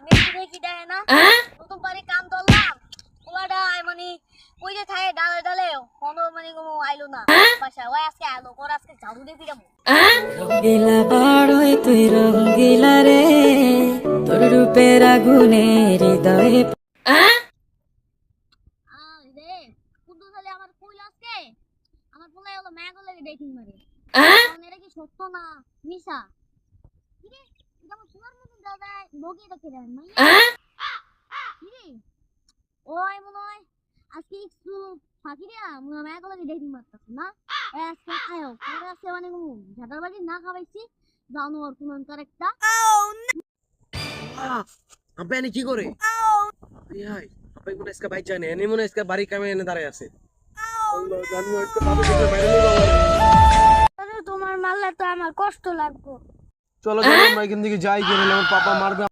মেয়ে কি দেয় না নতুন বাড়ি কাম করলাম ওলাটা মানে ওই যে থাকে ডালে ডালে কোনো মানে কোনো আইলো না বাসা ওই আজকে আইলো ওর আজকে ঝাড়ু দিয়ে পিটাবো রঙ্গিলা বাড়ই তুই রঙ্গিলা রে তোর রূপের আগুনে হৃদয়ে রে কুদ্দু তাহলে আমার কইল আজকে আমার পোলাই হলো ম্যাগো লাগে ডেটিং মারে এটা কি সত্য না মিশা কি রে এটা আমার সোনার মতন দাদা বগি রেখে দেন মাইয়া কি রে ওই মনে হয় আজকে একটু ফাঁকি দিয়া মনে ম্যাগো লাগে ডেটিং মারতাছ না আজকে আয়ো পরে আজকে মানে ঝাটার বাড়ি না খাওয়াইছি জানোয়ার কোনকার একটা আপনি কি করে হাই আপনি মনে ইসকা বাইক জানে এনে মনে ইসকা বাড়ি কামে এনে দাঁড়ায় আছে আল্লাহ জানি একটা বাবু থেকে বাইরে নিয়ে তোমার মারলে তো আমার কষ্ট লাগবে চলো চলো আমরা এখান থেকে যাই গেলে আমার পাপা মারবে